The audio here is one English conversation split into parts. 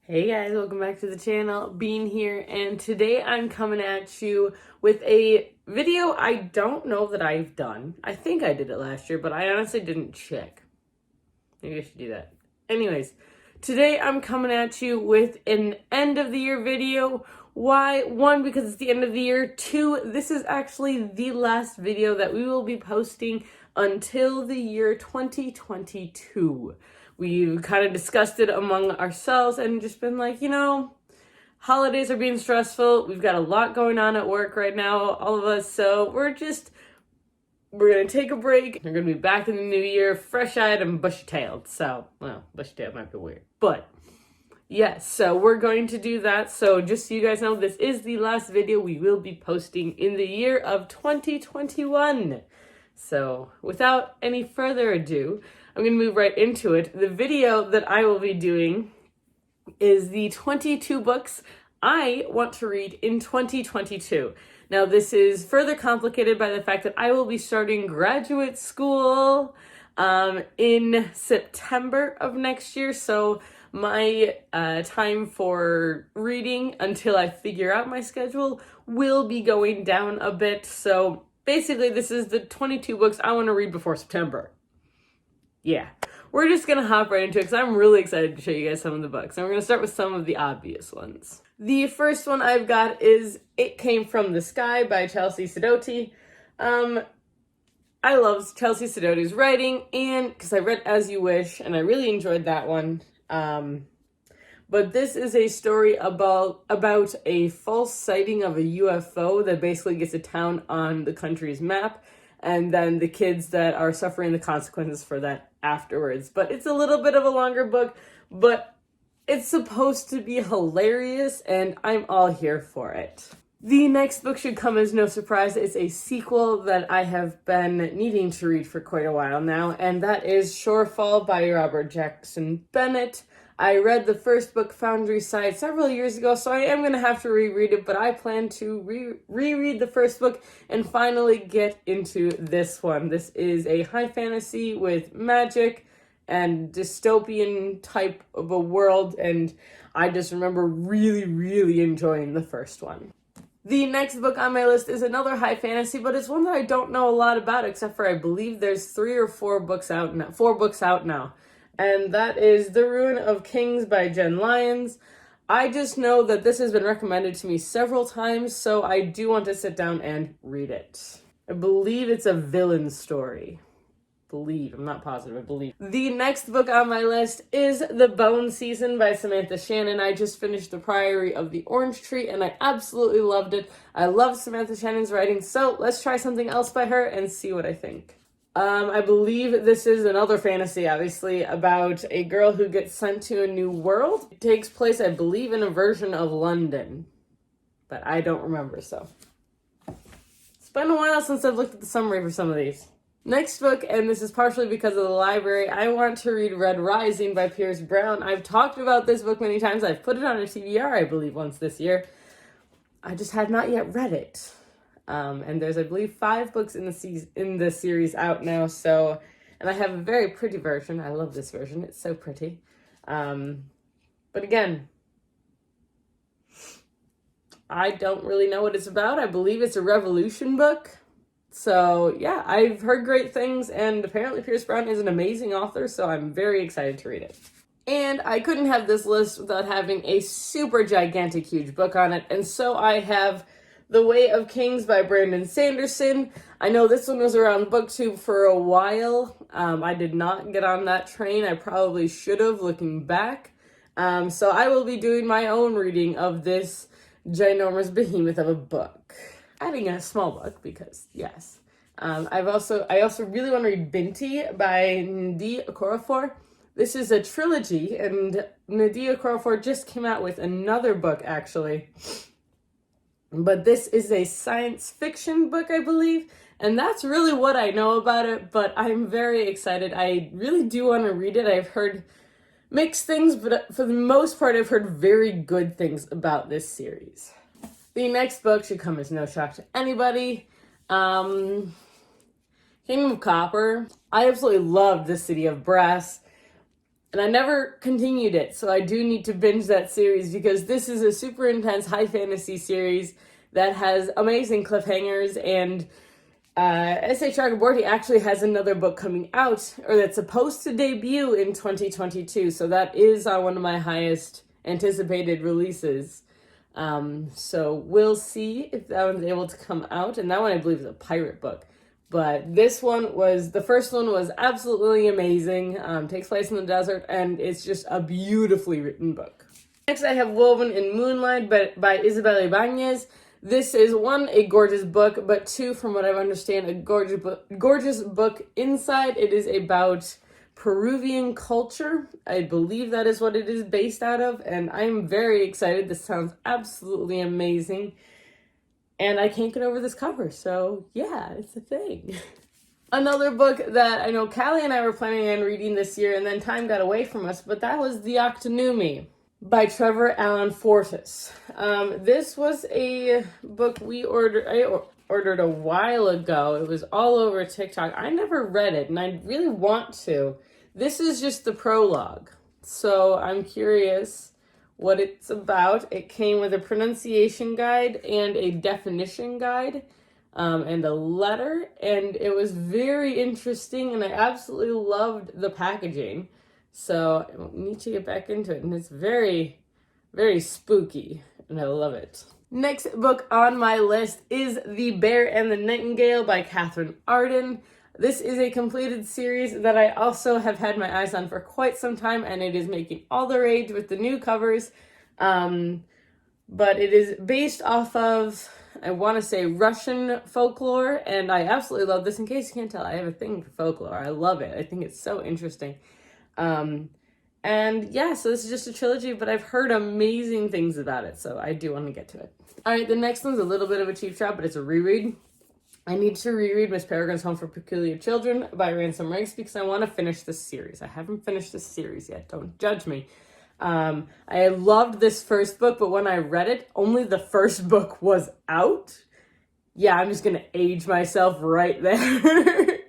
Hey guys, welcome back to the channel. Bean here, and today I'm coming at you with a video I don't know that I've done. I think I did it last year, but I honestly didn't check. Maybe I should do that. Anyways, today I'm coming at you with an end of the year video. Why? One, because it's the end of the year. Two, this is actually the last video that we will be posting until the year 2022. We've kind of discussed it among ourselves and just been like, holidays are being stressful. We've got a lot going on at work right now, all of us. So we're going to take a break. We're going to be back in the new year, fresh-eyed and bushy-tailed. So, well, bushy-tailed might be weird. But, yes, so we're going to do that. So just so you guys know, this is the last video we will be posting in the year of 2021. So, without any further ado, I'm going to move right into it. The video that I will be doing is the 22 books I want to read in 2022. Now, this is further complicated by the fact that I will be starting graduate school in September of next year. So my time for reading until I figure out my schedule will be going down a bit. So basically, this is the 22 books I want to read before September. Yeah, we're just going to hop right into it because I'm really excited to show you guys some of the books. And we're going to start with some of the obvious ones. The first one I've got is It Came From the Sky by Chelsea Sadoti. I love Chelsea Sadoti's writing, and because I read As You Wish, and I really enjoyed that one. But this is a story about a false sighting of a UFO that basically gets a town on the country's map, and then the kids that are suffering the consequences for that afterwards. But it's a little bit of a longer book, but it's supposed to be hilarious, and I'm all here for it. The next book should come as no surprise. It's a sequel that I have been needing to read for quite a while now, and that is Shortfall by Robert Jackson Bennett. I read the first book, Foundry Side, several years ago, so I am going to have to reread it, but I plan to reread the first book and finally get into this one. This is a high fantasy with magic and dystopian type of a world, and I just remember really, really enjoying the first one. The next book on my list is another high fantasy, but it's one that I don't know a lot about, except for I believe there's 3 or 4 books out now. 4 books out now. And that is The Rune of Kings by Jen Lyons. I just know that this has been recommended to me several times, so I do want to sit down and read it. I believe it's a villain story. I'm not positive, I believe. The next book on my list is The Bone Season by Samantha Shannon. I just finished The Priory of the Orange Tree, and I absolutely loved it. I love Samantha Shannon's writing, so let's try something else by her and see what I think. I believe this is another fantasy, obviously, about a girl who gets sent to a new world. It takes place, I believe, in a version of London, but I don't remember, so. It's been a while since I've looked at the summary for some of these. Next book, and this is partially because of the library, I want to read Red Rising by Pierce Brown. I've talked about this book many times. I've put it on a TBR, I believe, once this year. I just have not yet read it. And there's, I believe, 5 books in the series out now, so, and I have a very pretty version. I love this version. It's so pretty. But again, I don't really know what it's about. I believe it's a revolution book. So, yeah, I've heard great things, and apparently Pierce Brown is an amazing author, so I'm very excited to read it. And I couldn't have this list without having a super gigantic, huge book on it, and so I have The Way of Kings by Brandon Sanderson. I know this one was around BookTube for a while. I did not get on that train. I probably should have, looking back. So I will be doing my own reading of this ginormous behemoth of a book. Adding a small book because, yes. I also really want to read Binti by Nandi Okorafor. This is a trilogy, and Nandi Okorafor just came out with another book, actually. But this is a science fiction book, I believe, and that's really what I know about it, but I'm very excited. I really do want to read it. I've heard mixed things, but for the most part, I've heard very good things about this series. The next book should come as no shock to anybody. Kingdom of Copper. I absolutely loved The City of Brass. And I never continued it, so I do need to binge that series because this is a super intense high fantasy series that has amazing cliffhangers, and S.H. Chakraborty actually has another book coming out, or that's supposed to debut in 2022, so that is one of my highest anticipated releases. So we'll see if that one's able to come out, and that one I believe is a pirate book. But the first one was absolutely amazing, takes place in the desert, and it's just a beautifully written book. Next I have Woven in Moonlight by Isabel Ibanez. This is one, a gorgeous book, but two, from what I understand, a gorgeous book inside. It is about Peruvian culture. I believe that is what it is based out of, and I'm very excited. This sounds absolutely amazing. And I can't get over this cover, so yeah, it's a thing. Another book that I know Callie and I were planning on reading this year, and then time got away from us, but that was The Octaneumi by Trevor Allen Fortis. This was a book I ordered a while ago. It was all over TikTok. I never read it, and I really want to. This is just the prologue, so I'm curious what it's about. It came with a pronunciation guide and a definition guide, and a letter, and it was very interesting, and I absolutely loved the packaging. So I need to get back into it, and it's very, very spooky, and I love it. Next book on my list is The Bear and the Nightingale by Katherine Arden. This is a completed series that I also have had my eyes on for quite some time, and it is making all the rage with the new covers. But it is based off of, I want to say, Russian folklore, and I absolutely love this. In case you can't tell, I have a thing for folklore. I love it. I think it's so interesting. And yeah, so this is just a trilogy, but I've heard amazing things about it, so I do want to get to it. All right, the next one's a little bit of a cheap shot, but it's a reread. I need to reread Miss Peregrine's Home for Peculiar Children by Ransom because I want to finish this series. I haven't finished this series yet. Don't judge me. I loved this first book, but when I read it, only the first book was out. Yeah, I'm just going to age myself right there.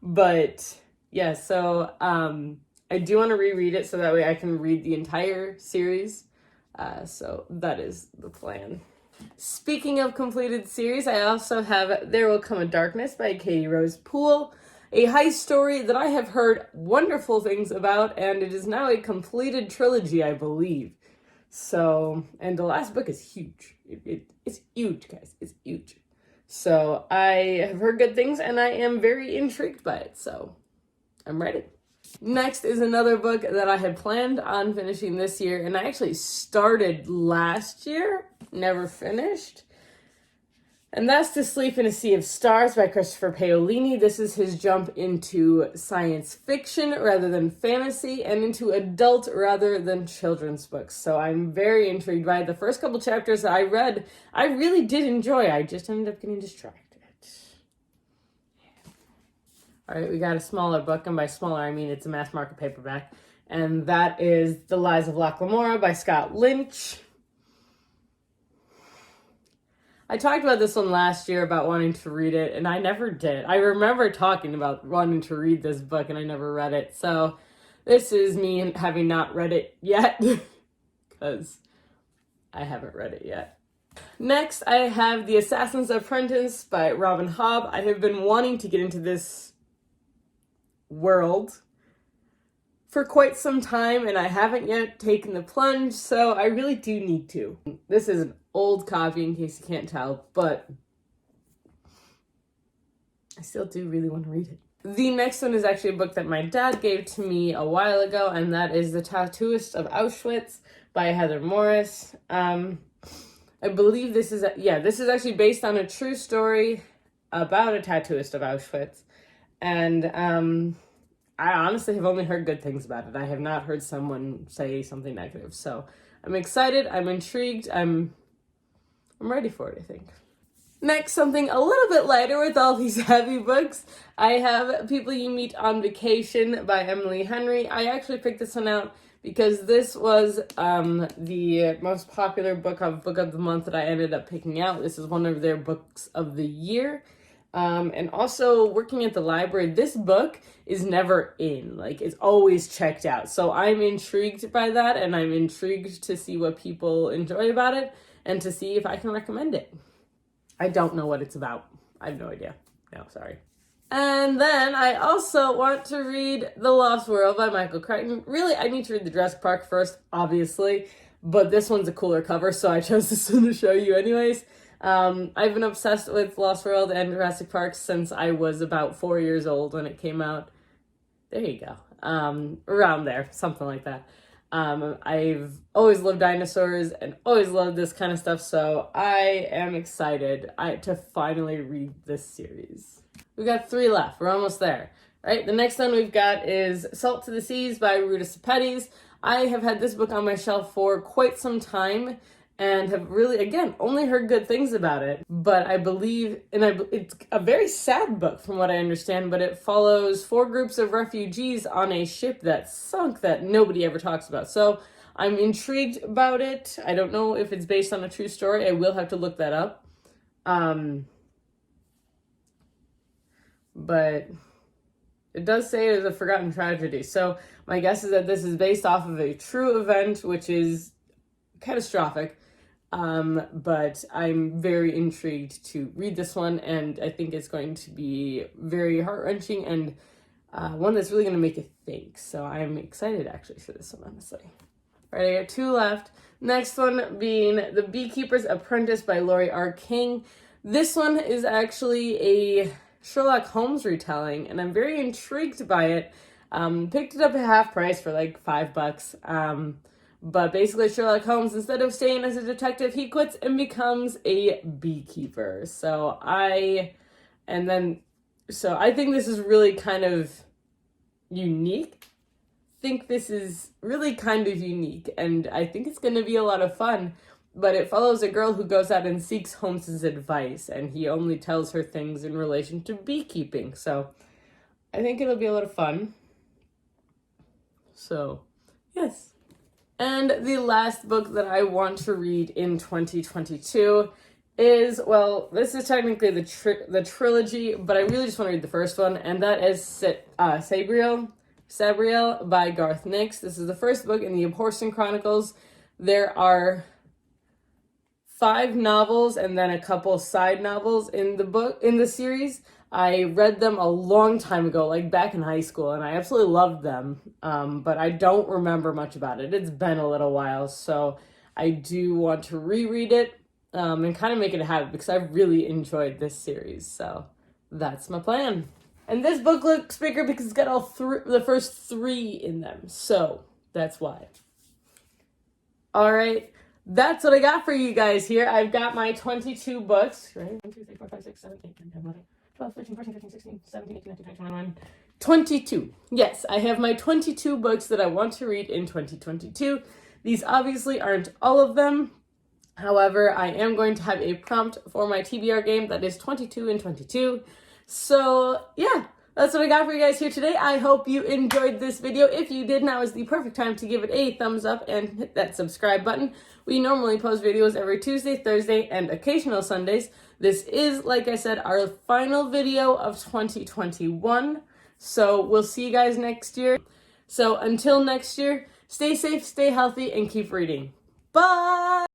But yeah, so I do want to reread it so that way I can read the entire series. So that is the plan. Speaking of completed series, I also have There Will Come a Darkness by Katie Rose Poole, a heist story that I have heard wonderful things about, and it is now a completed trilogy, I believe. So, and the last book is huge. It's huge, guys. It's huge. So I have heard good things, and I am very intrigued by it, so I'm ready. Next is another book that I had planned on finishing this year, and I actually started last year, never finished. And that's To Sleep in a Sea of Stars by Christopher Paolini. This is his jump into science fiction rather than fantasy, and into adult rather than children's books. So I'm very intrigued by it. The first couple chapters that I read, I really did enjoy. I just ended up getting distracted. All right, we got a smaller book, and by smaller, I mean it's a mass market paperback, and that is The Lies of Lacklamora by Scott Lynch. I talked about this one last year about wanting to read it, and I never did. I remember talking about wanting to read this book, and I never read it, so this is me having not read it yet, because I haven't read it yet. Next, I have The Assassin's Apprentice by Robin Hobb. I have been wanting to get into this world for quite some time, and I haven't yet taken the plunge, so I really do need to. This is an old copy in case you can't tell, but I still do really want to read it. The next one is actually a book that my dad gave to me a while ago, and that is The Tattooist of Auschwitz by Heather Morris. I believe this is actually based on a true story about a tattooist of Auschwitz. And I honestly have only heard good things about it. I have not heard someone say something negative. So I'm excited. I'm intrigued. I'm ready for it, I think. Next, something a little bit lighter with all these heavy books. I have People You Meet on Vacation by Emily Henry. I actually picked this one out because this was the most popular book of the month that I ended up picking out. This is one of their books of the year. And also working at the library, this book is never in, like it's always checked out. So I'm intrigued by that, and I'm intrigued to see what people enjoy about it and to see if I can recommend it. I don't know what it's about. I have no idea. No, sorry. And then I also want to read The Lost World by Michael Crichton. Really, I need to read The Jurassic Park first, obviously, but this one's a cooler cover, so I chose this one to show you anyways. I've been obsessed with Lost World and Jurassic Park since I was about 4 years old when it came out. There you go. Around there, something like that. I've always loved dinosaurs and always loved this kind of stuff, so I am excited to finally read this series. We've got 3 left. We're almost there, right? The next one we've got is Salt to the Seas by Ruta. Pettis. I have had this book on my shelf for quite some time and have really, again, only heard good things about it. But I believe, it's a very sad book from what I understand, but it follows 4 groups of refugees on a ship that sunk that nobody ever talks about. So I'm intrigued about it. I don't know if it's based on a true story. I will have to look that up. But it does say it is a forgotten tragedy. So my guess is that this is based off of a true event, which is catastrophic. But I'm very intrigued to read this one, and I think it's going to be very heart-wrenching and one that's really going to make you think. So I'm excited actually for this one, honestly. All right, I got 2 left. Next one being The Beekeepers, Apprentice by Laurie R. King. This one is actually a Sherlock Holmes retelling, and I'm very intrigued by it. Picked it up at half price for like $5. But basically Sherlock Holmes, instead of staying as a detective, he quits and becomes a beekeeper. So I think this is really kind of unique. And I think it's going to be a lot of fun. But it follows a girl who goes out and seeks Holmes's advice, and he only tells her things in relation to beekeeping. So I think it'll be a lot of fun. So, yes. And the last book that I want to read in 2022 is, well, this is technically the trilogy, but I really just want to read the first one, and that is Sabriel by Garth Nix. This is the first book in the Abhorsen Chronicles. There are 5 novels and then a couple side novels in the series. I read them a long time ago, like back in high school, and I absolutely loved them. But I don't remember much about it. It's been a little while, so I do want to reread it and kind of make it a habit because I really enjoyed this series. So that's my plan. And this book looks bigger because it's got all the first 3 in them. So that's why. All right. That's what I got for you guys here. I've got my 22 books, right? 1, 2, 3, 4, 5, 6, 7, 8, 9, 10, 11, 12, 13, 14, 15, 16, 17, 18, 19, 20, 21, 22. Yes, I have my 22 books that I want to read in 2022. These obviously aren't all of them. However, I am going to have a prompt for my TBR game that is 22 in 22. So, yeah. That's what I got for you guys here today. I hope you enjoyed this video. If you did, now is the perfect time to give it a thumbs up and hit that subscribe button. We normally post videos every Tuesday, Thursday, and occasional Sundays. This is, like I said, our final video of 2021. So we'll see you guys next year. So until next year, stay safe, stay healthy, and keep reading. Bye!